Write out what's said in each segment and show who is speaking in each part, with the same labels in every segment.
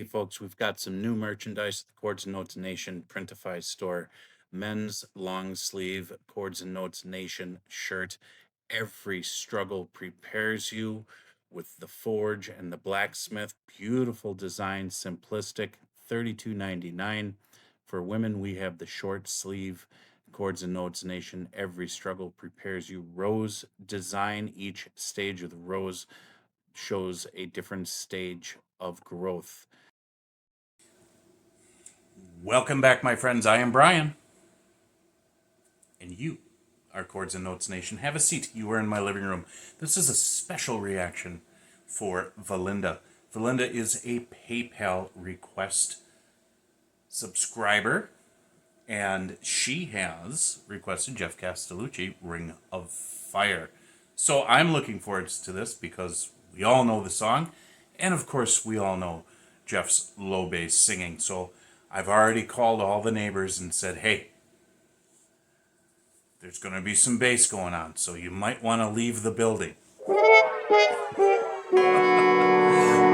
Speaker 1: Hey folks, we've got some new merchandise at the Chords and Notes Nation Printify store. Men's long sleeve Chords and Notes Nation shirt. Every struggle prepares you with the forge and the blacksmith. Beautiful design, simplistic, $32.99. For women, we have the short sleeve Chords and Notes Nation. Every struggle prepares you. Rose design. Each stage of the rose shows a different stage of growth. Welcome back, my friends. I am Brian. And you are Chords and Notes Nation. Have a seat. You are in my living room. This is a special reaction for Valinda. Valinda is a PayPal request subscriber, and she has requested Jeff Castellucci, Ring of Fire. So I'm looking forward to this because we all know the song, and of course we all know Jeff's low bass singing. So I've already called all the neighbors and said, hey, there's going to be some bass going on, so you might want to leave the building.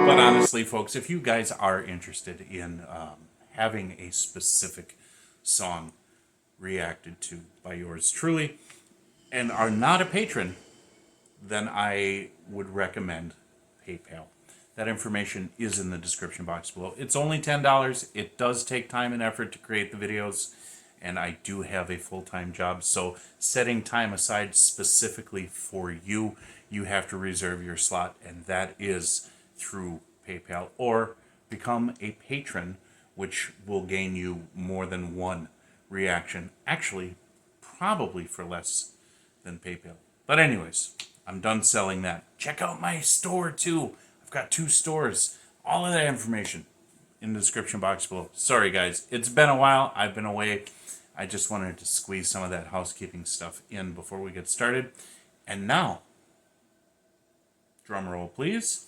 Speaker 1: But honestly, folks, if you guys are interested in having a specific song reacted to by yours truly and are not a patron, then I would recommend PayPal. That information is in the description box below. It's only $10. It does take time and effort to create the videos, and I do have a full-time job, so setting time aside specifically for you, you have to reserve your slot, and that is through PayPal, or become a patron, which will gain you more than one reaction. Actually, probably for less than PayPal. But anyways, I'm done selling that. Check out my store too. I've got 2 stores. All of that information in the description box below. Sorry guys, it's been a while. I've been away. I just wanted to squeeze some of that housekeeping stuff in before we get started. And now, drum roll please.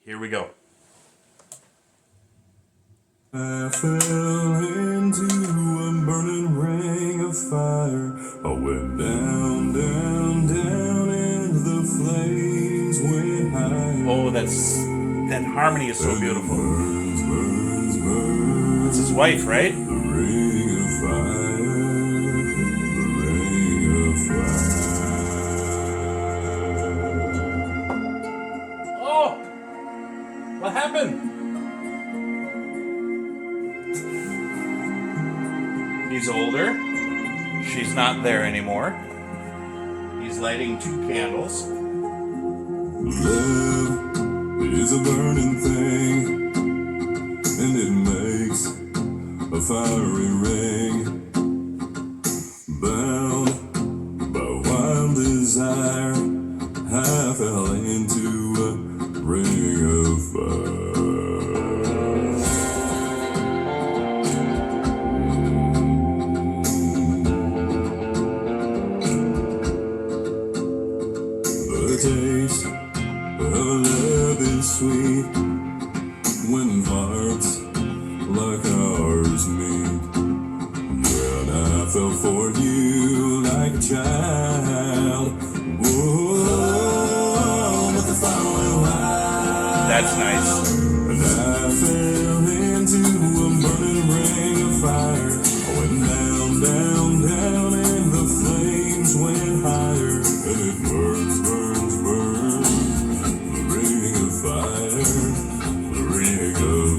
Speaker 1: Here we go.
Speaker 2: I fell into a burning ring of fire. I went down, down, down, and the flames went high.
Speaker 1: Oh, that harmony is so beautiful.
Speaker 2: Burns, burns, burns.
Speaker 1: It's his wife, right?
Speaker 2: The ring of fire, the ring of fire.
Speaker 1: Oh! What happened? He's older. She's not there anymore. He's lighting 2 candles.
Speaker 2: Love is a burning thing, and it makes a fiery ring. Bound by wild desire, I fell into a ring of fire. The taste of love is sweet when hearts like ours meet. When I fell for you like a child, whoa, but the fire went wild.
Speaker 1: That's nice.
Speaker 2: And I fell into a burning ring of fire. I went down, down, down, and the flames went higher. And it burns, burns, burns. The ring of fire, the ring of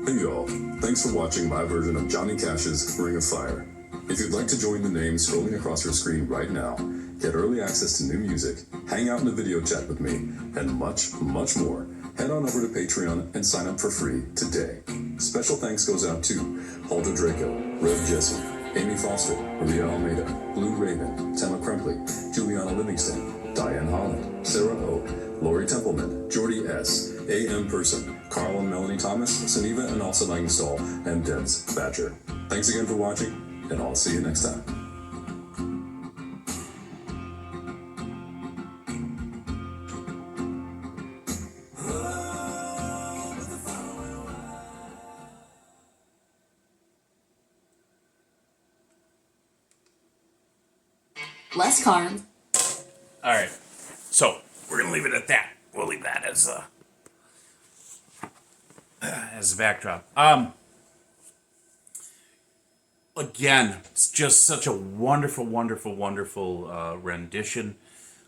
Speaker 2: Hey y'all, thanks for watching my version of Johnny Cash's Ring of Fire. If you'd like to join the names scrolling across your screen right now, get early access to new music, hang out in a video chat with me, and much, much more, head on over to Patreon and sign up for free today. Special thanks goes out to Halder Draco, Rev Jesse, Amy Foster, Maria Almeida, Blue Raven, Tema Krempley, Juliana Livingston, Diane Holland, Sarah O, Lori Templeman, Jordy S, A.M. Person, Carl and Melanie Thomas, Suniva and Elsa Langstall, and Debs Badger. Thanks again for watching, and I'll see you next time.
Speaker 3: Less carb.
Speaker 1: All right, so we're gonna leave it at that. We'll leave that as a backdrop. Again, it's just such a wonderful, wonderful, wonderful rendition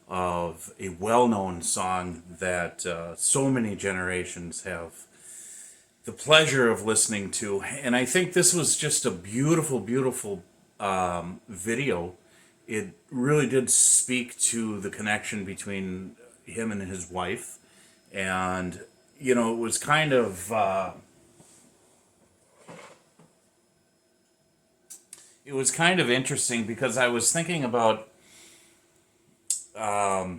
Speaker 1: of a well-known song that so many generations have the pleasure of listening to. And I think this was just a beautiful, beautiful video. It really did speak to the connection between him and his wife. And, you know, it was kind of... it was kind of interesting because I was thinking about the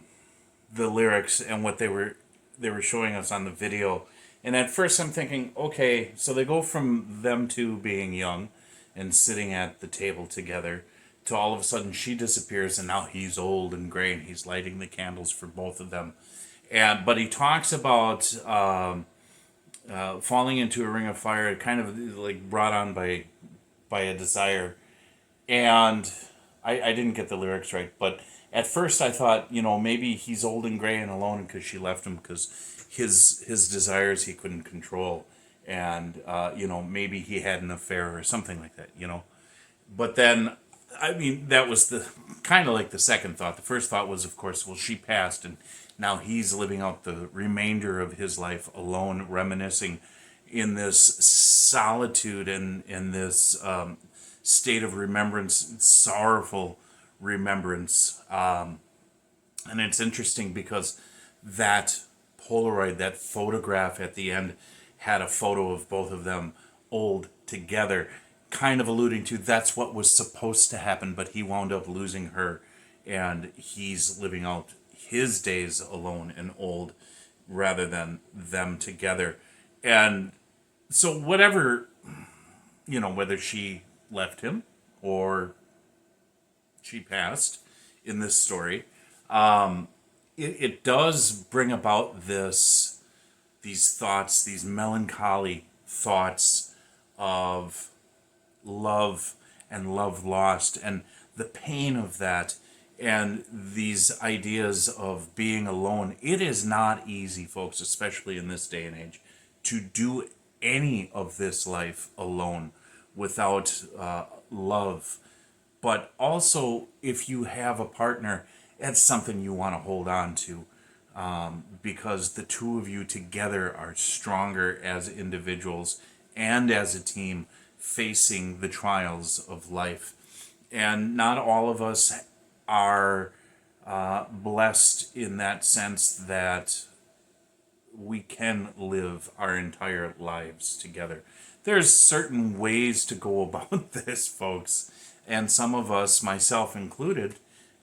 Speaker 1: lyrics and what they were showing us on the video. And at first I'm thinking, okay, so they go from them two being young and sitting at the table together to all of a sudden she disappears and now he's old and gray and he's lighting the candles for both of them. But he talks about falling into a ring of fire, kind of like brought on by a desire. And I didn't get the lyrics right, but at first I thought, you know, maybe he's old and gray and alone because she left him because his desires he couldn't control. And, you know, maybe he had an affair or something like that, you know. But then, I mean, that was the kind of like the second thought. The first thought was, of course, well, she passed and now he's living out the remainder of his life alone, reminiscing in this solitude and in this state of remembrance, sorrowful remembrance. And it's interesting because that Polaroid, that photograph at the end, had a photo of both of them old together, kind of alluding to that's what was supposed to happen, but he wound up losing her, and he's living out his days alone and old rather than them together. And so whatever, you know, whether she left him or she passed in this story, it does bring about these thoughts, these melancholy thoughts of love and love lost and the pain of that, and these ideas of being alone. It is not easy, folks, especially in this day and age, to do any of this life alone without love. But also, if you have a partner, it's something you want to hold on to, because the two of you together are stronger as individuals and as a team facing the trials of life. And not all of us are blessed in that sense that we can live our entire lives together. There's certain ways to go about this, folks. And some of us, myself included,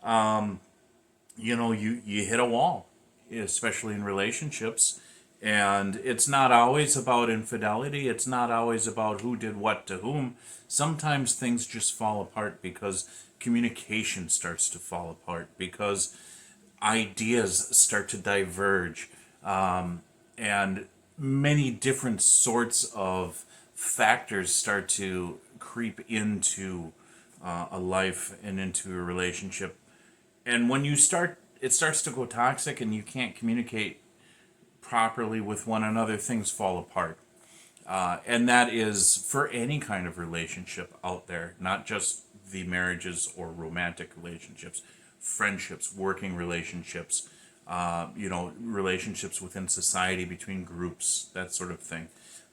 Speaker 1: you know, you hit a wall, especially in relationships. And it's not always about infidelity. It's not always about who did what to whom. Sometimes things just fall apart because communication starts to fall apart, because ideas start to diverge, and many different sorts of factors start to creep into a life and into a relationship. And when it starts to go toxic and you can't communicate properly with one another, things fall apart. And that is for any kind of relationship out there, not just the marriages or romantic relationships, friendships, working relationships, you know, relationships within society, between groups, that sort of thing.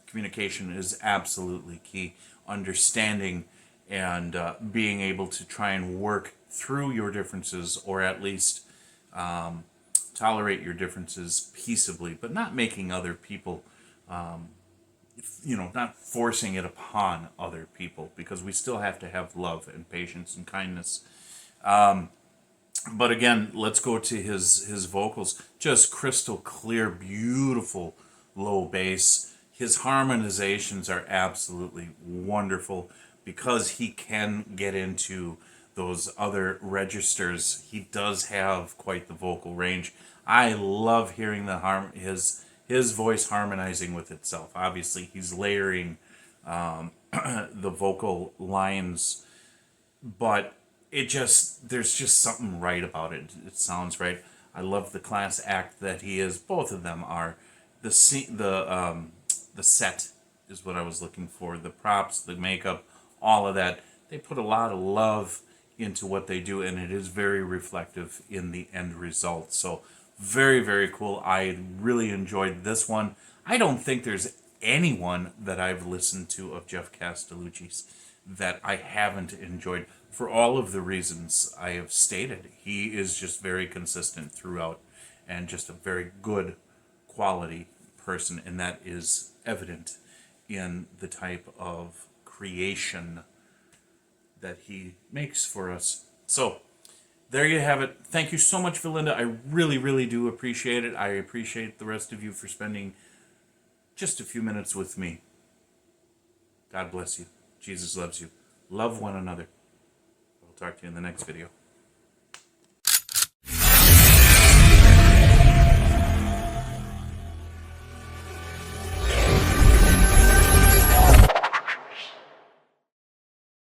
Speaker 1: Communication is absolutely key. Understanding and being able to try and work through your differences, or at least tolerate your differences peaceably, but not making other people, not forcing it upon other people, because we still have to have love and patience and kindness. But again, let's go to his vocals. Just crystal clear, beautiful low bass. His harmonizations are absolutely wonderful because he can get into those other registers. He does have quite the vocal range. I love hearing his voice harmonizing with itself. Obviously, he's layering the vocal lines, but there's just something right about it. It sounds right. I love the class act that he is. Both of them are. The set is what I was looking for. The props, the makeup, all of that. They put a lot of love into what they do, and it is very reflective in the end result. So very, very cool. I really enjoyed this one. I don't think there's anyone that I've listened to of Jeff Castellucci's that I haven't enjoyed, for all of the reasons I have stated. He is just very consistent throughout and just a very good quality person, and that is evident in the type of creation that he makes for us. So there you have it. Thank you so much, Valinda. I really, really do appreciate it. I appreciate the rest of you for spending just a few minutes with me. God bless you. Jesus loves you. Love one another. I'll talk to you in the next video.